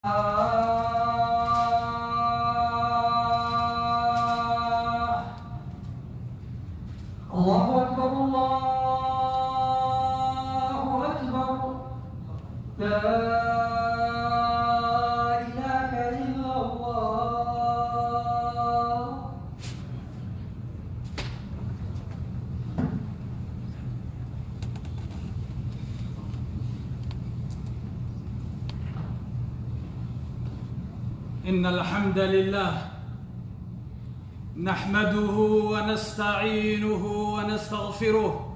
الله أكبر الله أكبر لا إله إلا الله. إن الحمد لله نحمده ونستعينه ونستغفره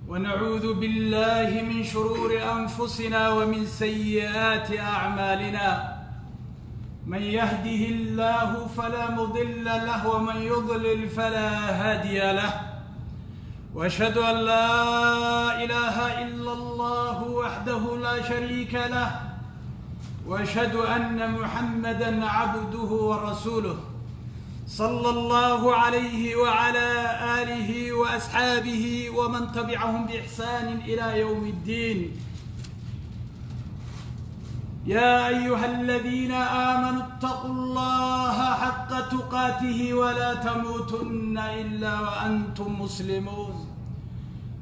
ونعوذ بالله من شرور أنفسنا ومن سيئات أعمالنا. من يهده الله فلا مضل له ومن يضلل فلا هادي له. وأشهد أن لا إله إلا الله وحده لا شريك له وأشهد أن محمدًا عبده ورسوله صلى الله عليه وعلى آله وأصحابه ومن تبعهم بإحسان إلى يوم الدين. يا أيها الذين آمنوا اتقوا الله حق تقاته ولا تموتن إلا وأنتم مسلمون.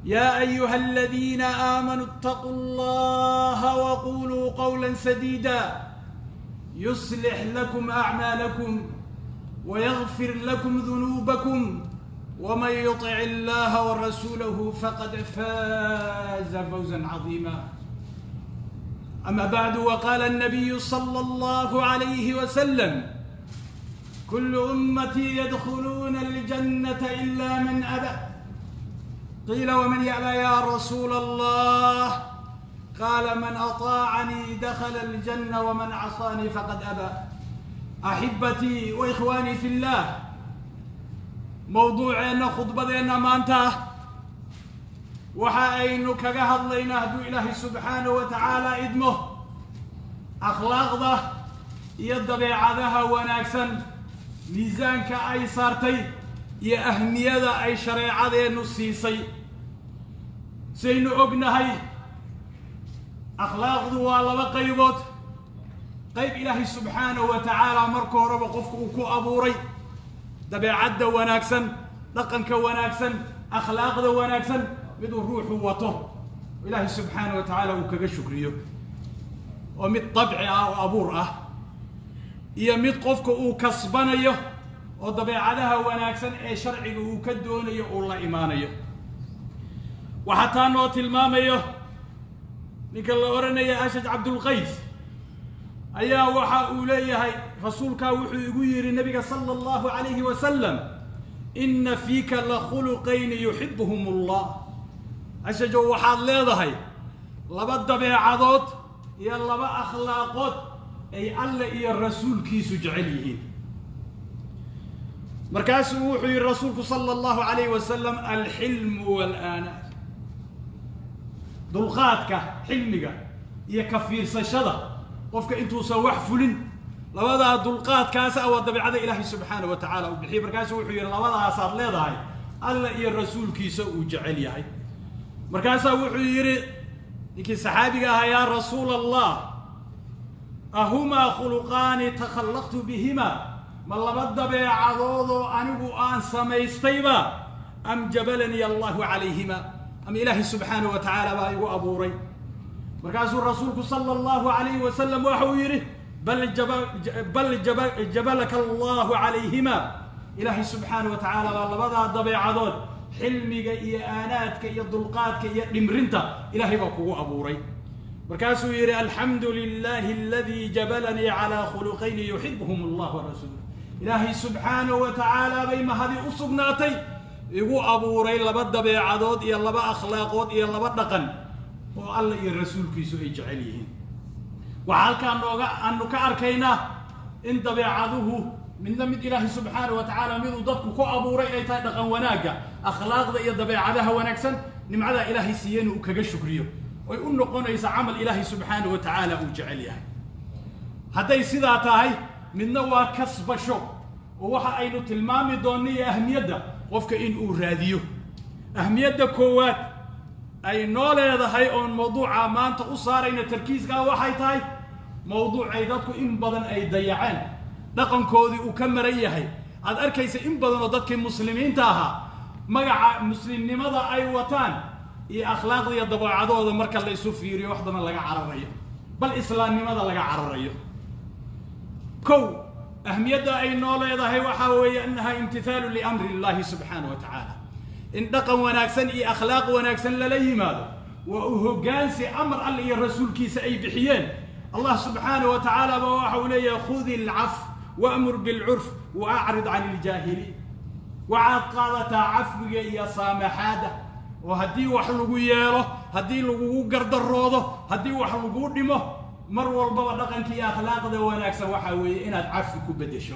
يا أيها الذين آمنوا اتقوا الله وقولوا قولا سديدا يصلح لكم أعمالكم ويغفر لكم ذنوبكم ومن يطع الله ورسوله فقد فاز فوزا عظيما. أما بعد، وقال النبي صلى الله عليه وسلم: كل أمتي يدخلون الجنة إلا من أبى. قيل: ومن يأبى يا رسول الله؟ قال: من أطاعني دخل الجنة ومن عصاني فقد أبى. أحبتي وإخواني في الله، موضوعنا خطبتنا maanta waxa aynu kaga hadlaynaa hadduu ilaahay subxaanahu wa tacaala idmo akhlaaqda iyo dabeecadaha wanaagsan, miisaanka ay saartay iyo ahmiyada ay shareecadeennu siisay. saynu ognahay akhlaaqdu waa laba qaybood. qayb ilaahay subxaanahu wa tacaala marka horeba qofku uu ku abuuray dabeecadda wanaagsan, dhaqanka wanaagsan, akhlaaqda wanaagsan miduu ruuxu wato ilaahay subxaanahu wa tacaala uu kaga shukriyo, oo mid dabci ah oo abuur ah, iyo mid qofka uu kasbanayo oo dabeecadaha wanaagsan ee sharciga uu ka doonayo uu la imaanayo. waxaa taa noo tilmaamayo ninka la oranaya ashaj cabdulqays ayaa waxa uu leeyahay rasuulkaa wuxuu igu yidhi nabiga sala allahu calayhi wasalam: inna fiika la khuluqayni yuxibuhum allah. ashajow waxaad leedahay laba dabeecadood iyo laba akhlaaqood ay alle iyo rasuulkiisu jecel yihiin. markaasuu wuxuu yidhi rasuulku sala allahu calayhi wasalam: alxilmu waalaanaat. dulqaadka, xilmiga iyo ka fiirsashada qofka intuusan wax fulin, labadaa dulqaadkaasa waa dabeecada ilaahay subxaanahu wa tacaala uu bixiyey. markaasuu wuxuu yidhi labadaasaad leedahay alle iyo rasuulkiisa uu jecel yahay. markaasaa wuxuu yidhi ninkii saxaabiga ahaa: yaa rasuula allah, ahumaa khuluqaani takhallaqtu bihimaa? ma laba dabeecadoodoo anigu aan samaystayba? am jabalanii allahu calayhima? ama ilaahay subxaanahu wa tacaala baa igu abuuray? markaasuu rasuulku sala allahu calayhi wasalam waxa uu yidhi: bal jabalaka allahu calayhima. ilaahay subxaanahu wa tacaala baa labadaa dabeecadood, xilmiga iyo aanaadka iyo dulqaadka iyo dhimrinta, ilaahay baa kugu abuuray. markaasuu yidhi: alxamdu lilahi aladii jabalanii calaa khuluqayni yuxibuhum allah wa rasuuluh. ilaahay subxaanahu wa tacaala bay mahadi u sugnaatay, igu abuuray laba dabeecadood iyo laba akhlaaqood iyo laba dhaqan oo alla iyo rasuulkiisu ay jecel yihiin. waxaa halkaan aanu ka arkaynaa in dabeecaduhu midna mid ilaahay subxaanahu wa tacaala miduu dadku ku abuuray ay tahay dhaqan wanaagga, akhlaaqda iyo dabeecadaha wanaagsan, nimcadaa ilaahay siiyeyna uu kaga shukriyo, oy u noqonaysa camal ilaahay subxaanahu wa tacaala uu jecel yahay. hadday sidaa tahay, midna waa kasbasho, oo waxa aynu tilmaami doonno iyo ahmiyadda qofka in uu raadiyo. ahmiyadda koowaad ay noo leedahay oon mawduuca maanta u saarayna tarkiiskaa waxay tahay موضوع أيضاكو إن بدن أي ضيعان لقن كودي وكمريهي أد أركيس إن بدن ودتك مسلمين تاها مجا مسلم لماذا أي وطن يا أخلاق يا ضبع عدو مركز اللي يسوفيري واحدة من لقى عربية بل إسلام لماذا لقى عربية كو أهميتها أي نولة إذا هي وحاوية أنها امتثال لأمر الله سبحانه وتعالى إن دقم وناكسن إي أخلاق وناكسن لليه ماذا وهو جانس أمر اللي الرسول كيس أي بحيان الله سبحانه وتعالى بواحولي خذ العفو وأمر بالعرف وأعرض عن الجاهلين وعاد قالت عفو يا سامحاده وهدي وحلقو ياله هدي لقو قرد الروضه هدي وحلقو دمه مر والبا دقنك يا أخلاق ذا وناكسن وحاوي إن عفو كبدشو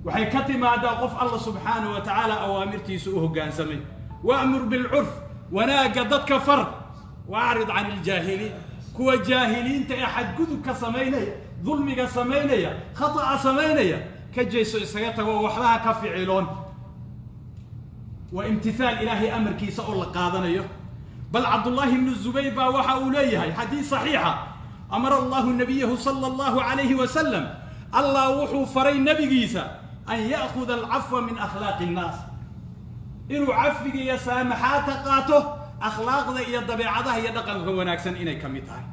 وحي كتم هذا قف الله سبحانه وتعالى أوامرتي سوءه جانسمي وأمر بالعرف وناقضتك فرق وأعرض عن الجاهلين كوا جاهلين تأحد قدك سمينيا ظلمك سمينيا خطأ سمينيا كجيسو إساياته ووحلها كفعلون وامتثال إلهي أمر كي سأول قادنيه بل عبد الله بن الزبير وحاوليه حديث صحيحة أمر الله النبي صلى الله عليه وسلم الله وحو فري النبي جيسا أن يأخذ العفو من أخلاق الناس إنه عفو يا سامحات قاته أخلاق ذا يضبع هي دقن وناكسن إني كميتها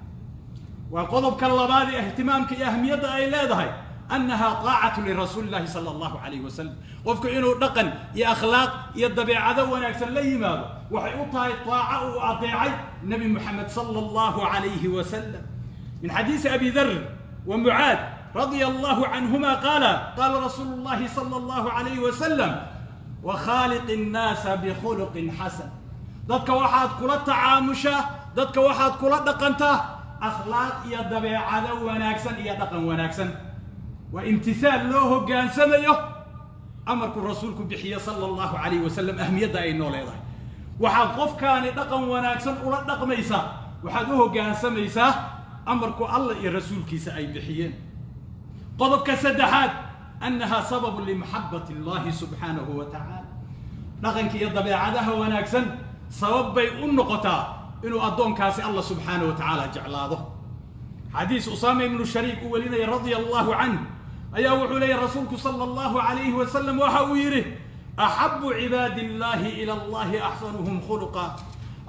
وقضب كاللبادي اهتمامك أهمية أي لا أنها طاعة لرسول الله صلى الله عليه وسلم وفك إنه دقن يا أخلاق يضبع وناكسن لي ماذا وحيوطها الطاعة وأطيعي النبي محمد صلى الله عليه وسلم من حديث أبي ذر ومعاذ رضي الله عنهما قال رسول الله صلى الله عليه وسلم وخالق الناس بخلق حسن ذاتك واحد كل تعامشة ذاتك واحد كل دقنته أخلاق يدبع عدو وناكسن يدقن وناكسن وامتثال له كان سميه أمركم رسولكم بحية صلى الله عليه وسلم أهمية أي نول أيضا واحد قف كان يدقن وناكسن ولا دقن ميسا وحده كان سميسا أمركم الله الرسول كيس أي بحيين قضب كسدحات أنها سبب لمحبة الله سبحانه وتعالى لكن كي يضبع عدها وناكسن سبب بيقول نقطة إنه أدون كاسي الله سبحانه وتعالى جعلاده حديث أسامة بن الشريك ولينا رضي الله عنه أيا وحولي رسولك صلى الله عليه وسلم وحويره أحب عباد الله إلى الله أحسنهم خلقا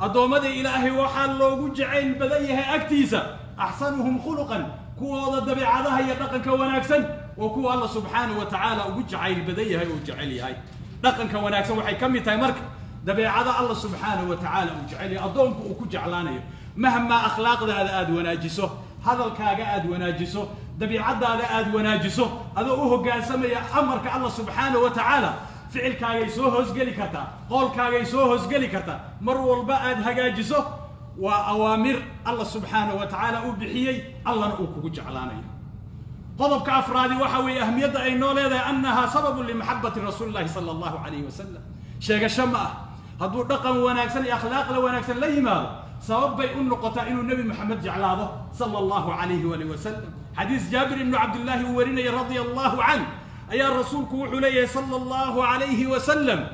أدومد إلهي وحال لو جعل بديه أكتيسا أحسنهم خلقا كوا ضد بعضها يدقن كوناكسن وكوا الله سبحانه وتعالى وجعل بديه وجعلي هاي دقن كوناكسن وحي كمي تايمرك دبيعة الله سبحانه وتعالى وجعلي أدونك وكجعلانيه مهما أخلاق هذا آد وناجسه هذا الكاغا آد وناجسه دبيعة هذا آد وناجسه هذا هو قال سمي أمرك الله سبحانه وتعالى فعل كاغا يسوه هزقلي كتا قول كاغا يسوه هزقلي كتا مروا الباء هجاجسه وأوامر الله سبحانه وتعالى وبحيي الله نؤكو جعلانيه قضب كأفرادي وحوي أهمية أي نوليدا أنها سبب لمحبة رسول الله صلى الله عليه وسلم شيء شمعه هذو دقن وناكسن أخلاق لوناكسن ليما سبب بيقول نقطة إنه النبي محمد جعلاده صلى الله عليه وسلم حديث جابر بن عبد الله وريني رضي الله عنه أي الرسول كوحليه صلى الله عليه وسلم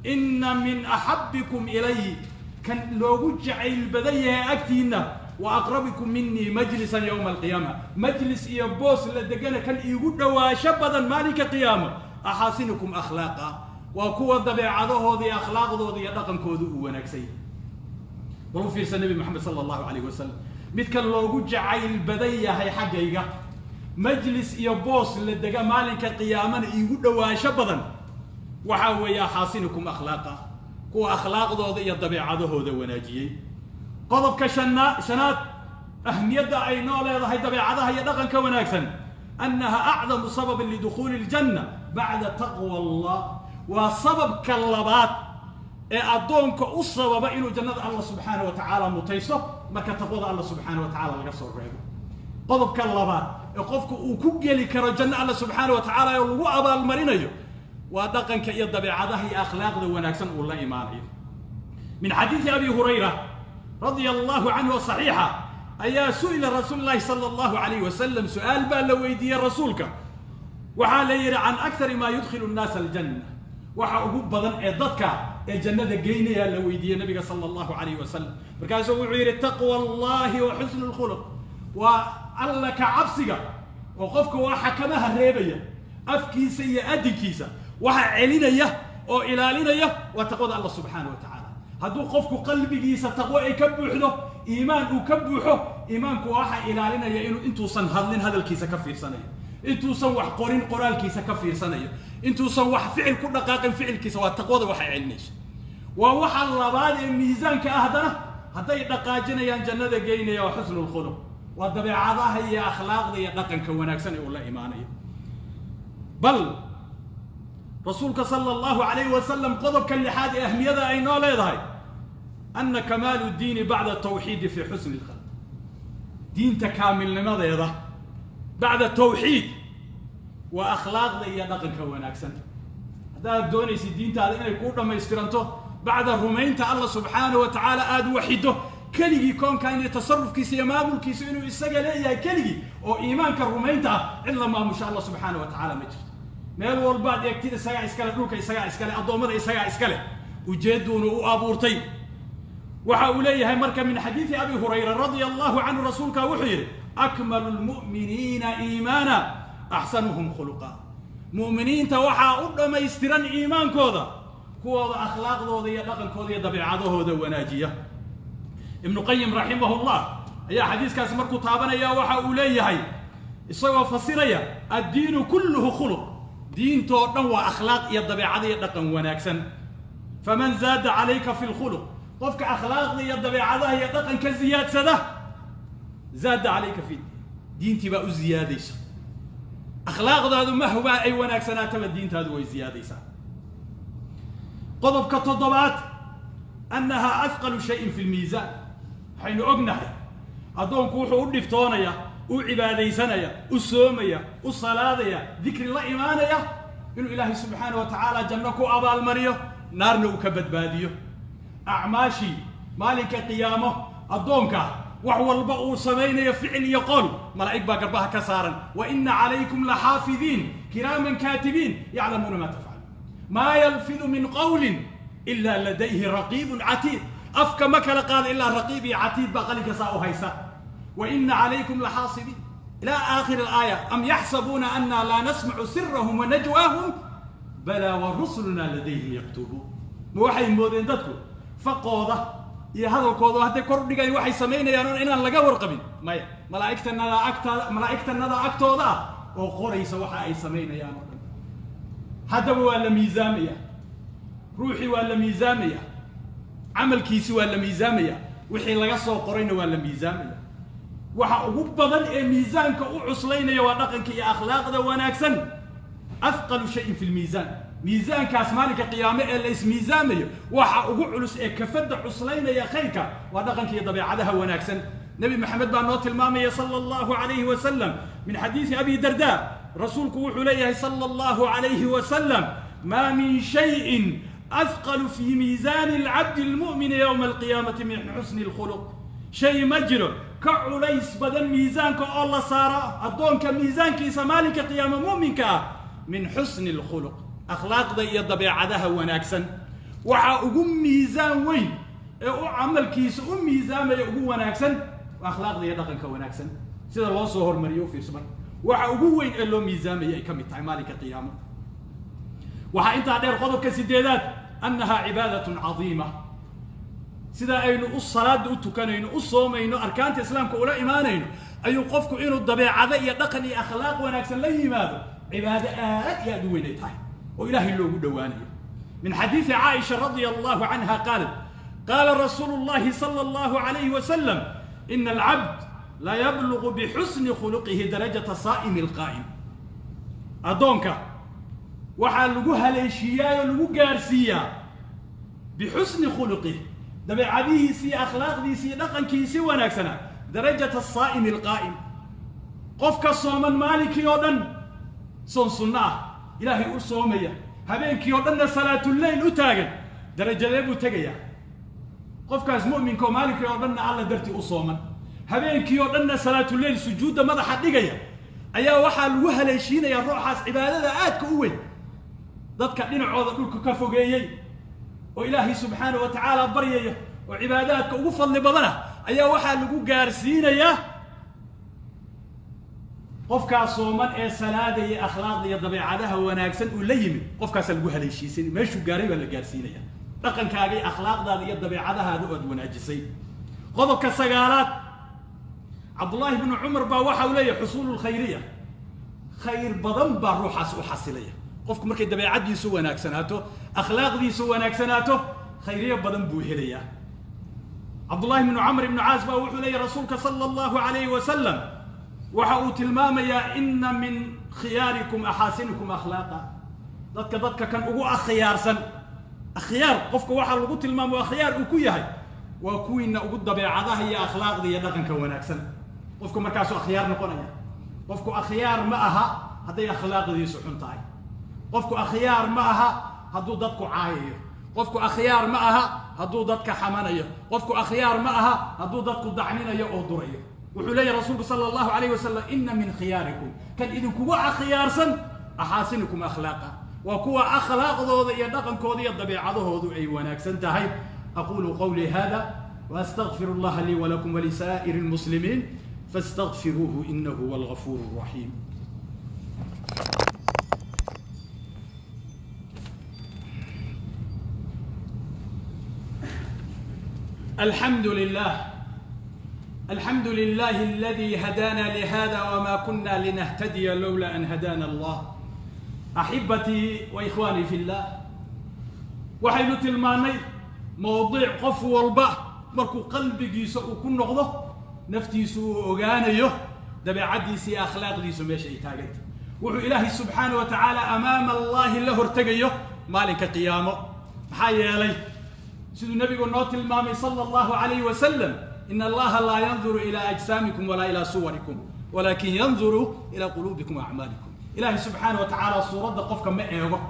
إن من أحبكم إلي كان لو جعل بديه أكتينا وأقربكم مني مجلسا يوم القيامة مجلس يبوس لدقنا كان يقول وشبدا مالك قيامة أحاسنكم أخلاقا وكوا دبيعته ذي أخلاق ذي دقن كودو ونكسي ولو في النبي محمد صلى الله عليه وسلم مثل لو جعل بديه هي حقيقة مجلس يبوس لدقنا مالك قيامة يقول وشبدا وحاوي حاسنكم أخلاقا كوا أخلاق ذي دبيعته ذي وناجي قضب كشنات أهمية أي نولة هي دبيعتها هي دقن كوناكسن أنها أعظم سبب لدخول الجنة بعد تقوى الله وسبب كاللبات أدونك السبب إنه جنة الله سبحانه وتعالى متيسه ما كتقوى الله سبحانه وتعالى لقصر رأيه قضب كاللبات يقفك وكجلي كرجنة الله سبحانه وتعالى يلقوا أبا المرينيو ودقن كيد دبيعتها هي أخلاق ذي وناكسن والله إيمانه من حديث أبي هريرة رضي الله عنه صحيحة أيا سئل رسول الله صلى الله عليه وسلم سؤال بالويدي رسولك وحال عن أكثر ما يدخل الناس الجنة وحأقول بدن إضدك الجنة جينيها لويدي النبي صلى الله عليه وسلم فكان سوى تقوى الله وحسن الخلق alla ka cabsiga oo qofka waa xakamaha reebaya afkiisa iyo adinkiisa waxa celinaya oo ilaalinaya waa taqwada Allah subhanahu wa ta'ala hadduu qofku qalbigiisa taqwo ay ka buuxdo iimaan uu ka buuxo iimaanku waxa ilaalinaya inuu intuusan hadlin hadalkiisa ka fiirsanayo intuusan wax qorin qoraalkiisa ka fiirsanayo intuusan wax ficil ku dhaqaaqin ficilkiisa waa taqwada waxa celinayso waa waxa labaad ee miisaanka ahdana hadday dhaqaajinayaan jannada geynaya waa xusnul khuluq waa dabeecadaha iyo akhlaaqda iyo dhaqanka wanaagsan ee uu la iimaanayo bal rasuulka sallallahu alayhi wa sallam qodobka lixaad ee ahmiyada ay noo leedahay anna kamaalu diini bacda tawxiidi fi xusni lkhalq diinta kaamilnimadeeda bacda tawxiid waa akhlaaqda iyo dhaqanka wanaagsan haddaad doonaysid diintaada inay kuu dhammaystiranto bacda rumaynta allah subxaanahu wa tacaala aada waxido keligii koonkan iyo tasarufkiisa iyo maamulkiisa inuu isaga leeyahay keligii oo iimaanka rumaynta ah cid la maamusha allah subxaanahu wa tacaala ma jirto meel walbaad eegtid isagaa iskale dhulka isagaa iskale addoommada isagaa iskale ujeedduuna u abuurtay waxa uu leeyahay marka min xadiidi abi hurayra radia allahu canhu rasuulka wuxuu yidhi akmalu lmu'miniina iimaana axsanuhum khuluqa mu'miniinta waxaa u dhammaystiran iimaankooda kuwooda akhlaaqdooda iyo dhaqankooda iyo dabeecadahooda wanaajiya ibnu qayim raximahullah ayaa xadiiskaas markuu taabanaya waxa uu leeyahay isagoo fasiraya addiinu kulluhu khuluq diintoo dhan waa akhlaaq iyo dabeecada iyo dhaqan wanaagsan faman zaada calayka fi lkhuluq qofka akhlaaqda iyo dabeecadaha iyo dhaqanka ziyaadsada zaada calayka fi diintii baa u ziyaadaysa akhlaaqdaadu mahwaa ay wanaagsanaataba diintaadu way ziyaadaysaa qodobka toddobaad annaha athqalu shayin fi lmiisaan waxaynu ognahay addoonku wuxuu u dhiftoonaya u cibaadaysanaya u soomaya u salaadaya dikri la imaanaya inuu ilaahay subxaanahu wa tacaala janno ku abaalmariyo naarna uu ka badbaadiyo acmaashii maalinka qiyaamo addoonka wax walba uu samaynayo ficil iyo qool malaa'ig baa garbaha ka saaran wa inna calaykum laxaafidiin kiraaman kaatibiin yaclamuuna maa tafcaluun maa yalfidu min qawlin ila ladayhi raqiibun catiid afka ma kala qaada ilaa raqiib iyo catiid baa qalinka saa u haysa wa inna calaykum laxaasibiin ilaa aakhiri alaaya am yaxsabuuna anna laa nasmacu sirahum wa najwaahum balaa wa rusuluna ladayhim yaktubuun ma waxay moodeen dadku faqooda iyo hadalkooda hadday kor dhigayn waxay samaynayaan inaan laga warqabin maya malaa'igtanada agtooda ah oo qoraysa waxa ay samaynayaan oo dhan haddaba waa la miisaamaya ruuxii waa la miisaamaya camalkiisi waa la miisaamaya wixii laga soo qorayna waa la miisaamaya waxa ugu badan ee miisaanka u cuslaynaya waa dhaqanka iyo akhlaaqda wanaagsan athqalu shayin fi lmiisaan miisaankaas maalinka qiyaame ee la ismiisaamayo waxa ugu culus ee kafadda cuslaynaya khayrka waa dhaqanka iyo dabeecadaha wanaagsan nebi maxamed baa noo tilmaamaya sala allahu calayhi wasalam min xadiisi abi darda rasuulku wuxuu leeyahay sala allahu calayhi wasalam maa min shayin athqalu fi miisaani alcabdi almu'mini yowma alqiyaamati min xusni alkhuluq shay ma jiro ka culays badan miisaanka oo la saaro addoonka miisaankiisa maalinka qiyaame mu'minka ah min xusni alkhuluq akhlaaqda iyo dabeecadaha wanaagsan waxa ugu miisaan weyn ee u camalkiisa u miisaamaya ugu wanaagsan waa akhlaaqda iyo dhaqanka wanaagsan sida loo soo hormariyo u fiirso marka waxa ugu weyn ee loo miisaamaya ay ka mid tahay maalinka qiyaamo waxaa intaa dheer qodobka sideedaad annaha cibaadatun cadiima sida aynu u salaada u tukanayno u soomayno arkaanta islaamka ula imaanayno ayuu qofku inuu dabeecado iyo dhaqan iyo akhlaaq wanaagsan la yimaado cibaado aad iyo aad u weyn ay tahay وإلهي اللي دوانيه من حديث عائشة رضي الله عنها قالت قال رسول الله صلى الله عليه وسلم إن العبد لا يبلغ بحسن خلقه درجة صائم القائم أدونك وحلقوها ليشياء ولقو قارسية بحسن خلقه دبعديه سي أخلاق دي سي لقن كي سي وناكسنا درجة الصائم القائم قفك الصوم مالك يودن صنصناه إلهي أصومية هبينك يودن صلاة الليل أتاقن درجة ليبو تقيا قفكاز مؤمن كومالك يودن على درتي أصوما هبينك يودن صلاة الليل سجود ماذا حد دقيا أيا وحال وهليشين يا روحاس عبادة آتك أول ضدك لنا عوض لك كفوقيي وإلهي سبحانه وتعالى بريي وعباداتك وفضل بضنا أيا وحال لقو قارسين يا qofka sooman ee salaada iyo akhlaaqda iyo dabeecadaha wanaagsan uu la yimid qofkaas lagu haleeshiisin meeshu gaaray baa la gaarsiinaya dhaqankaaga iyo akhlaaqdaada iyo dabeecadahaada oo wanaajisay qodobka sagaalaad Abdullah ibn Umar baa waxa uu leeyahay xusuulul khayriya khayr badan baa ruuxaas u xasilaya qofku markay dabeecadiisu wanaagsanaato akhlaaqdiisu wanaagsanaato khayriya badan buu helayaa Abdullah ibn Umar ibn Aas baa wuxuu leeyahay rasuulka sallallahu alayhi wa sallam waxa uu tilmaamayaa inna min khiyarikum ahasinukum akhlaqa dadka kan ugu akhyaarsan akhyaar qofka waxa lagu tilmaamo akhyaar uu ku yahay waa kuwiina ugu dabeecadaha iyo akhlaaqda iyo dhaqanka wanaagsan qofku markaas uu akhyaar noqonaya qofku akhyaar ma aha haday akhlaaqdiisu xun tahay qofku akhyaar ma aha haduu dadku caayayo qofku akhyaar ma aha haduu dadka xamanayo qofku akhyaar ma aha haduu dadku dacninayo oo durayo wuxuu leeyahay rasuulku sallallahu alayhi wasallam inna min khiyarikum kan idinku akhyaarsan ahasinukum akhlaqa wa kuwa akhlaaqdooda iyo dhaqankooda iyo dabeecadahoodu ay wanaagsan tahay aqulu qawli hada wa astaghfirullah li wa lakum wa li sa'iril muslimin fastaghfiruhu innahu huwal ghafurur rahim الحمد لله الذي هدانا لهذا وما كنا لنهتدي لولا أن هدانا الله أحبتي وإخواني في الله وحين تلماني موضوع قف والباء مركو قلبي جيسو وكن نغضه نفتي سوء وغانيه دبي عدي سي أخلاق دي سميشي تاقت وحو إلهي سبحانه وتعالى أمام الله له ارتقيه مالك قيامه حي عليه سيد النبي قلنا المامي صلى الله عليه وسلم إن الله لا ينظر إلى أجسامكم ولا إلى صوركم ولكن ينظر إلى قلوبكم وأعمالكم إلهي سبحانه وتعالى صورة قفك مئيوه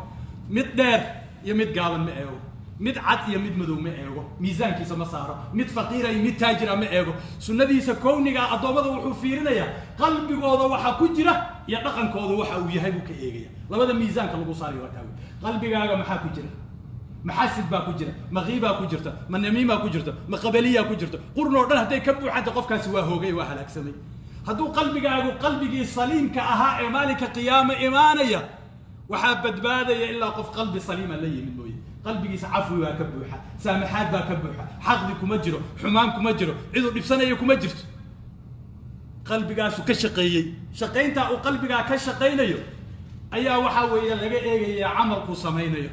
مد دير يمد قابل مئيوه مد عد يمد مدو مئيوه ميزان كيسا مسارة مد فقيرة يمد تاجرة مئيوه سنة ديسا كونيك أدومة وحفيرنا يا قلبي قوضا وحا كجرة يدقن قوضا وحا ويهيبك إيغيا لابد ميزان كاللغو صاري وكاوي قلبي قاقا محا كجرة محاسد با كجرة مغيبا كجرة منميما كجرة مقبلية كجرة قرنو دن هدي كبو حتى قفكا سوا هوغي وهلاك سمي هدو قلبي صليم كأها مالك قيام إيمانية وحابد بادية إلا قف قلبي صليما لي من موي قلبي عفو با كبوحة سامحات با كبوحة حقدكم مجرو حمامكم مجرو عيدو دبسانيكم مجرت قلبي سو كشقيي شقينتا او قلبي كشقينيو ايا waxa weeye laga eegaya amalku sameeynayo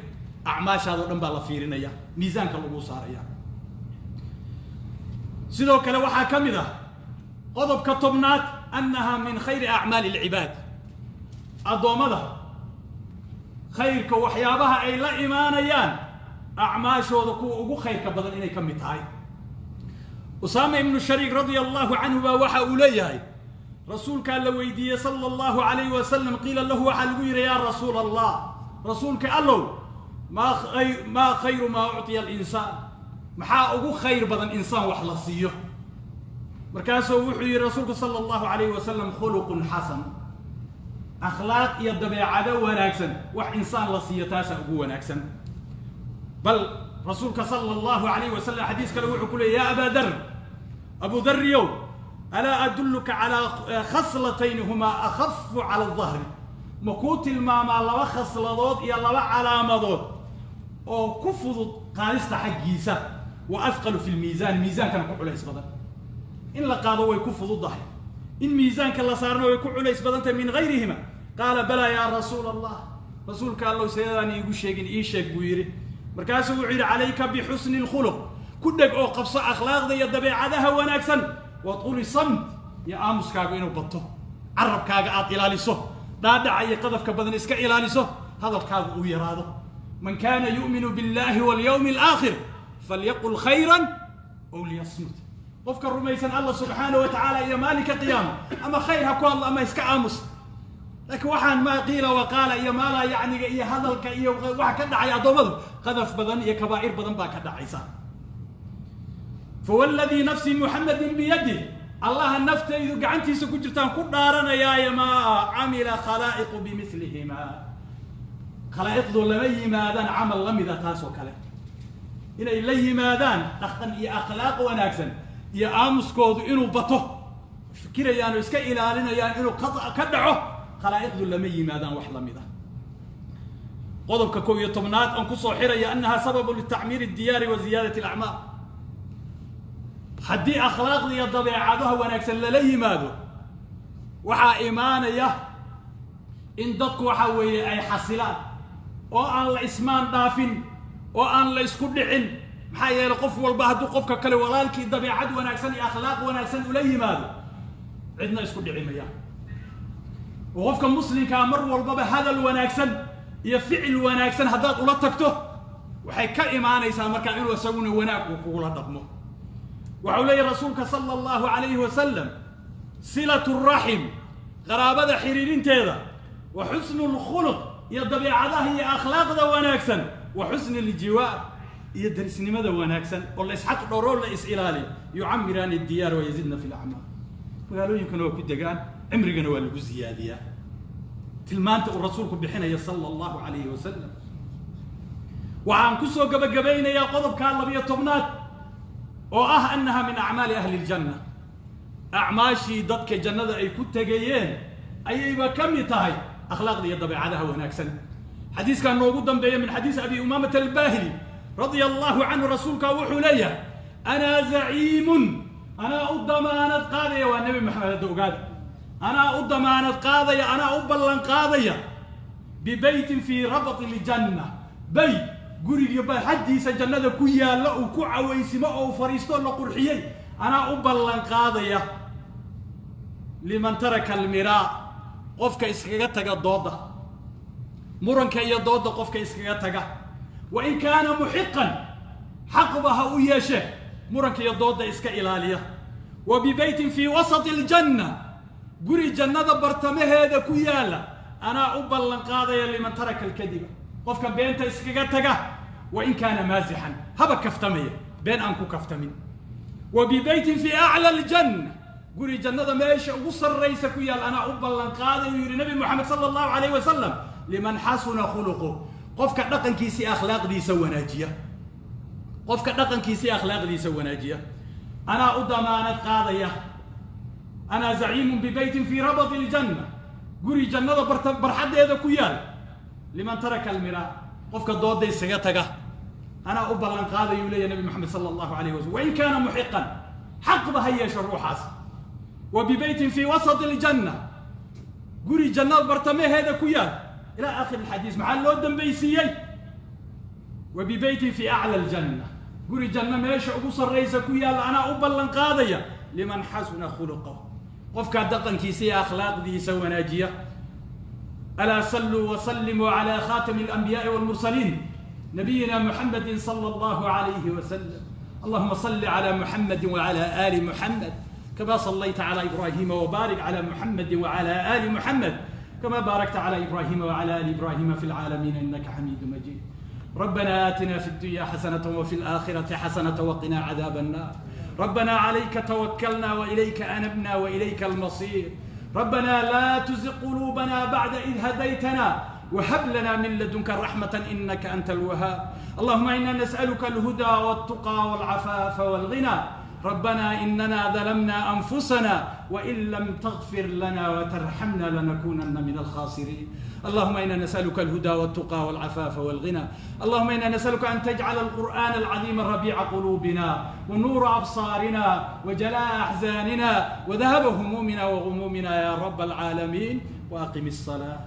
acmaashaado dhan baa la fiirinaya miisaanka lagu saaraya sidoo kale waxa kamid ah qodobka tobnaad annaha min khayr a'mal al-ibad adoomada khayrka waxyaabaha ay la iimaanayaan acmaashooda ku ugu khayrka badan inay kamid tahay usama ibn shariq radiyallahu anhu waxa uu leeyahay rasuulka la weydiiyay sallallahu alayhi wa sallam qila lahu waxa lagu yiri ya rasuul allah rasuulka allow ما خير ما أعطي الإنسان محا أقو خير بدن إنسان وحلا سيه مركاسه وحي رسولك صلى الله عليه وسلم خلق حسن أخلاق يدبع عدو وناكسن وح إنسان لسيه تاسع أقو وناكسن بل رسولك صلى الله عليه وسلم حديث كله كله يا أبا ذر أبو ذر يوم ألا أدلك على خصلتين هما أخف على الظهر مكوت الماما لو خصلضود يا لو علامضود او كفض قالست حقيسه واثقل في الميزان ميزان كان كعليس بدن ان لقادو way ku fududahay in miisaanka la saarno way ku culays badanta min غيرهما قال بلا يا رسول الله رسولك الله سيدان igu sheegin ii sheeg buu yiri markaas uu yiri عليك بحسن الخلق kudhag oo qabso akhlaaqda iyo dabeecadaha wanaagsan wa quli samt ya amuskaaga inuu bato arabkaaga aad ilaaliso daadacay qadafka badan iska ilaaliso hadalkaagu uu yiraado من كان يؤمن بالله واليوم الآخر فليقل خيرا أو ليصمت قفك الرميسان الله سبحانه وتعالى يا مالك قيامه أما خير هكو الله أما يسكعامس لكن وحان ما قيل وقال يا مالا يعني يا هذا الكي وحا كدع يا ضمض قذف بدن يا كبائر بدن با كدع عيسى فوالذي نفس محمد بيده الله النفط إذا قعنتي سكجرتان كدارنا يا ما عمل خلائق بمثلهما خلائق لما يمادان عمل لمذا تاسو كله إلى يمادان دخن يا أخلاق وناكسن يا آمس كود إنه بطه fikirayaan oo iska ilaalinayaan inuu khata ka dhaco khalaa'iqdu lama yimaadaan wax la mid ah qodobka 11 aan ku soo xiraya annaha sababu litacmiir ad-diyaar wa ziyaadati al-a'maar haddii akhlaaqda iyo dabeecadaha wanaagsan lala yimaado waxaa imaanaya in dadku waxa weeye ay xasilaan oo aan la ismaan dhaafin oo aan la isku dhicin maxaa yeelay qof walba hadduu qofka kale walaalkii dabeecad wanaagsan iyo akhlaaq wanaagsan ula yimaado cidna isku dhici mayaan oo qofka muslimka mar walbaba hadal wanaagsan iyo ficil wanaagsan haddaad ula tagto waxay ka imaanaysaa markaa inuu isaguna wanaag uu kugula dhaqmo waxau leeyahay rasuulka sala allahu calayhi wasalam silatu raxim qaraabada xiriirinteeda wa xusnu lkhuluq iyo dabeecadaha iyo akhlaaqda wanaagsan wa xusni aljiwaar iyo darisnimada wanaagsan oo la isxaq dhowro la is ilaaliyo yucamiraan addiyaar wa yazidna fi lacmaar magaalooyinkana waa ku degaan cimrigana waa lagu ziyaadiyaa tilmaanta uu rasuulku bixinaya sala allahu calayhi wasalam waxaan ku soo gabagabaynayaa qodobkaa 12 oo ah annaha min acmaali ahli ljanna acmaashii dadka jannada ay ku tegayeen ayayba ka mid tahay akhlaaqda iyo dabeecadaha wanaagsan xadiiskan noogu dambeeya min xadiis abi umaamata albaahili radia allahu canhu rasuulka wuxuu leeyahay anaa zaciimun anaa u damaanad qaadaya waa nebi maxamed hadda ogaada anaa u damaanad qaadaya anaa u ballan qaadaya bibeytin fii rabati ljanna bayt guriga barxadiisa jannada ku yaalla uu ku cawaysimo oo uu fariisto la qurxiyey anaa u ballan qaadaya liman taraka almiraa qofka iskaga taga dooda muranka iyo dooda qofka iskaga taga wa in kaana muxiqan xaqba ha u yeeshe muranka iyo dooda iska ilaaliya wa bibeytin fii wasati aljanna guri jannada bartamaheeda ku yaalla anaa u ballan qaadaya liman taraka alkadiba qofka beenta iskaga taga wa in kaana maasixan haba kaftamaya been aan ku kaftamin wa bibeytin fii acla aljanna guri jannada meesha ugu sarraysa ku yaal anaa u ballan qaadayu yidhi nabi moxamed sala allahu calayh wasalam liman xasuna khuluquh qofka dhaqankiisii akhlaaqdiisa wanaajiya qofka dhaqankiisii akhlaaqdiisa wanaajiya anaa u damaanad qaadaya anaa zaciimun bibeytin fii rabati aljanna guri jannada barxaddeeda ku yaal liman taraka almiraa qofka dooda isaga taga anaa u ballan qaadayuu leeyahy nabi moxamed sala allahu calayh wasalam wain kaana muxiqan xaqba ha yeesho ruuxaas wa bibeytin fii wasati aljanna guri jannada bartamaheeda ku yaal ilaa aakhir alxadiis maxaa loo dambaysiiyey wa bibeytin fii acla aljanna guri janno meesha ugu sarraysa ku yaalla anaa u ballan qaadaya liman xasuna khuluqahu qofkaa dhaqankiisa iyo akhlaaqdiisa wanaajiya alaa salluu wasallimuu calaa khaatami alanbiyaai walmursaliin nabiyina muxamedin sala allahu calayhi wasalam allahuma salli calaa muxamedin wacala aali muxamed kama sallayta calaa ibraahiima wabaarik calaa muxamedin wacala aali muxamed كما باركت على إبراهيم وعلى آل إبراهيم في العالمين إنك حميد مجيد ربنا آتنا في الدنيا حسنة وفي الآخرة حسنة وقنا عذاب النار ربنا عليك توكلنا وإليك أنبنا وإليك المصير ربنا لا تزغ قلوبنا بعد إذ هديتنا وهب لنا من لدنك رحمة إنك أنت الوهاب اللهم إنا نسألك الهدى والتقى والعفاف والغنى ربنا إننا ظلمنا أنفسنا وإن لم تغفر لنا وترحمنا لنكونن من الخاسرين اللهم إنا نسألك الهدى والتقى والعفاف والغنى اللهم إنا نسألك أن تجعل القرآن العظيم ربيع قلوبنا ونور أبصارنا وجلاء أحزاننا وذهب همومنا وغمومنا يا رب العالمين وأقم الصلاة